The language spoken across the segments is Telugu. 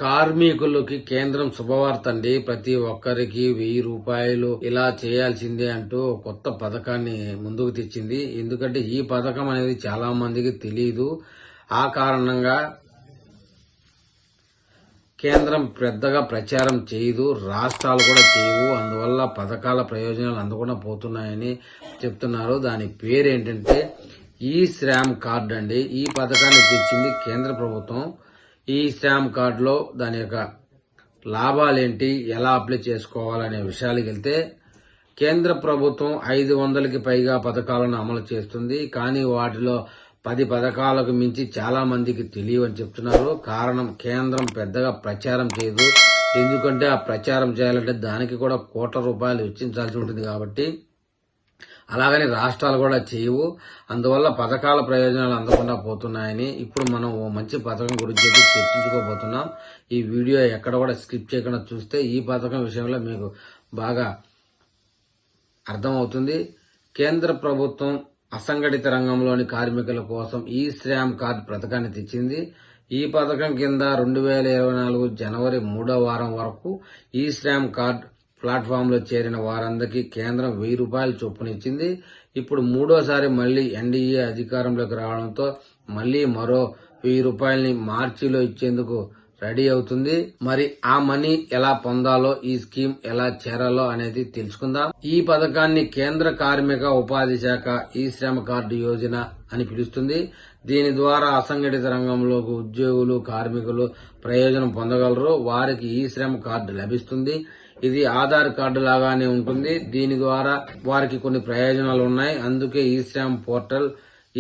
కార్మికులకి కేంద్రం శుభవార్త అండి. ప్రతి ఒక్కరికి 1000 రూపాయలు ఇలా చేయాల్సిందే అంటూ కొత్త పథకాన్ని ముందుకు తెచ్చింది. ఎందుకంటే ఈ పథకం అనేది చాలా మందికి తెలియదు. ఆ కారణంగా కేంద్రం పెద్దగా ప్రచారం చేయదు, రాష్ట్రాలు కూడా చేయవు. అందువల్ల పథకాల ప్రయోజనాలు అందకుండా పోతున్నాయని చెప్తున్నారు. దాని పేరు ఏంటంటే ఈ శ్రామ్ కార్డు అండి. ఈ పథకాన్ని తెచ్చింది కేంద్ర ప్రభుత్వం. ఈ శ్రామ్ కార్డులో దాని యొక్క లాభాలేంటి, ఎలా అప్లై చేసుకోవాలనే విషయాలకు వెళ్తే, కేంద్ర ప్రభుత్వం 500కి పైగా పథకాలను అమలు చేస్తుంది. కానీ వాటిలో 10 పథకాలకు మించి చాలా మందికి తెలియవని చెప్తున్నారు. కారణం, కేంద్రం పెద్దగా ప్రచారం చేయదు. ఎందుకంటే ఆ ప్రచారం చేయాలంటే దానికి కూడా కోట్ల రూపాయలు వెచ్చించాల్సి ఉంటుంది కాబట్టి. అలాగని రాష్ట్రాలు కూడా చేయవు. అందువల్ల పథకాల ప్రయోజనాలు అందకుండా పోతున్నాయని ఇప్పుడు మనం ఓ మంచి పథకం గురించి చర్చించుకోబోతున్నాం. ఈ వీడియో ఎక్కడ కూడా స్కిప్ చేయకుండా చూస్తే ఈ పథకం విషయంలో మీకు బాగా అర్థమవుతుంది. కేంద్ర ప్రభుత్వం అసంఘటిత రంగంలోని కార్మికుల కోసం ఈ శ్రామ్ కార్డ్ పథకాన్ని తెచ్చింది. ఈ పథకం కింద 2024 జనవరి 3వ వారం వరకు ఈ శ్రామ్ కార్డ్ ప్లాట్ఫామ్ లో చేరిన వారందరికీ కేంద్రం 1000 రూపాయలు చొప్పున ఇచ్చింది. ఇప్పుడు మూడోసారి మళ్లీ ఎన్డీఏ అధికారంలోకి రావడంతో మళ్లీ మరో 1000 రూపాయలని మార్చిలో ఇచ్చేందుకు రెడీ అవుతుంది. మరి ఆ మనీ ఎలా పొందాలో, ఈ స్కీమ్ ఎలా చేరాలో అనేది తెలుసుకుందాం. ఈ పథకాన్ని కేంద్ర కార్మిక ఉపాధి శాఖ ఈ శ్రమ కార్డు యోజన అని పిలుస్తుంది. దీని ద్వారా అసంఘటిత రంగంలోకి ఉద్యోగులు, కార్మికులు ప్రయోజనం పొందగలరు. వారికి ఈ శ్రమ కార్డు లభిస్తుంది. ఇది ఆధార్ కార్డు లాగానే ఉంటుంది. దీని ద్వారా వారికి కొన్ని ప్రయోజనాలు ఉన్నాయి. అందుకే ఈ శ్రామ్ పోర్టల్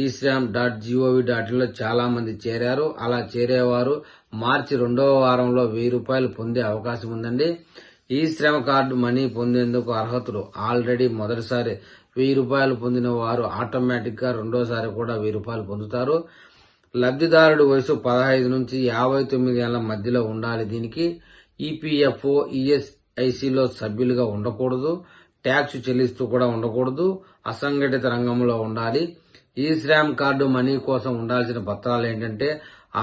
eShram.gov.in లో చాలా మంది చేరారు. అలా చేరేవారు మార్చి 2వ వారంలో 1000 రూపాయలు పొందే అవకాశం ఉందండి. ఈ శ్రమ కార్డు మనీ పొందేందుకు అర్హతలు: ఆల్రెడీ మొదటిసారి 1000 రూపాయలు పొందిన వారు ఆటోమేటిక్ గా రెండోసారి కూడా 1000 రూపాయలు పొందుతారు. లబ్ధిదారుడు వయసు 15 నుంచి 59 ఏళ్ల మధ్యలో ఉండాలి. దీనికి ఈపీఎఫ్ఓ, ఈఎస్ఐసిలో సభ్యులుగా ఉండకూడదు. ట్యాక్స్ చెల్లిస్తూ కూడా ఉండకూడదు. అసంఘటిత రంగంలో ఉండాలి. ఈ శ్రామ్ కార్డు మనీ కోసం ఉండాల్సిన పత్రాలు ఏంటంటే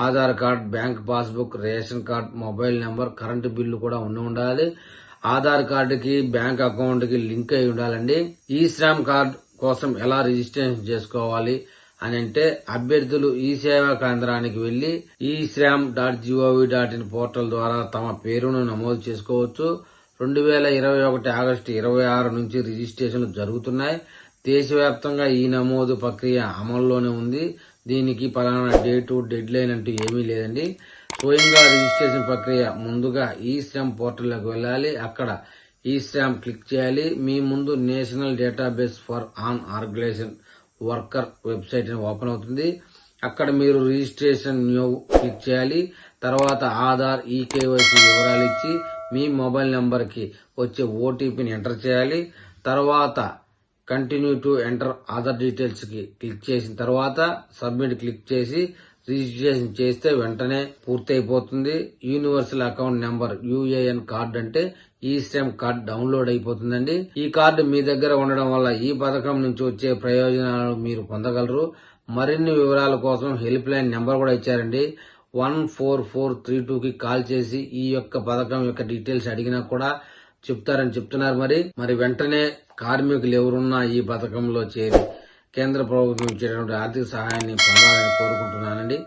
Aadhaar card, bank passbook, ration card, mobile number, current bill కూడా ఉండాలి. ఆధార్ కార్డుకి బ్యాంక్ అకౌంట్ కి లింక్ అయి ఉండాలండి. ఈ శ్రామ్ కార్డ్ కోసం ఎలా రిజిస్ట్రేషన్ చేసుకోవాలి అని అంటే, అభ్యర్థులు ఈ సేవా కేంద్రానికి వెళ్లి eShram.gov.in పోర్టల్ ద్వారా తమ పేరును నమోదు చేసుకోవచ్చు. 2021 ఆగస్టు 26 నుంచి రిజిస్ట్రేషన్లు జరుగుతున్నాయి. దేశవ్యాప్తంగా ఈ నమోదు ప్రక్రియ అమల్లోనే ఉంది. దీనికి పలానా డేటు, డెడ్ లైన్ అంటూ ఏమీ లేదండి. స్వయంగా రిజిస్ట్రేషన్ ప్రక్రియ ముందుగా ఈ శ్రామ్ పోర్టల్లోకి వెళ్ళాలి. అక్కడ ఈ శ్రామ్ క్లిక్ చేయాలి. మీ ముందు national database for un organisation worker website open అవుతుంది. అక్కడ మీరు రిజిస్ట్రేషన్ న్యూ క్లిక్ చేయాలి. తర్వాత ఆధార్, ఈకేవైసీ వివరాలు ఇచ్చి మీ మొబైల్ నెంబర్ కి వచ్చే ఓటీపీని ఎంటర్ చేయాలి. తర్వాత continue to enter other details కి క్లిక్ చేసిన తర్వాత సబ్మిట్ క్లిక్ చేసి రిజిస్ట్రేషన్ చేస్తే వెంటనే పూర్తయిపోతుంది. Universal account number UAN card అంటే ఈ శ్రామ్ కార్డు డౌన్లోడ్ అయిపోతుందండి. ఈ కార్డు మీ దగ్గర ఉండడం వల్ల ఈ పథకం నుంచి వచ్చే ప్రయోజనాలు మీరు పొందగలరు. మరిన్ని వివరాల కోసం హెల్ప్ లైన్ నెంబర్ కూడా ఇచ్చారండి. 14432కి కాల్ చేసి ఈ యొక్క పథకం యొక్క డీటెయిల్స్ అడిగినా కూడా చెప్తారని చెప్తున్నారు. మరి వెంటనే కార్మికులు ఎవరున్నా ఈ పథకంలో చేరి కేంద్ర ప్రభుత్వం ఇచ్చేటువంటి ఆర్థిక సహాయాన్ని పొందాలని కోరుకుంటున్నానండి.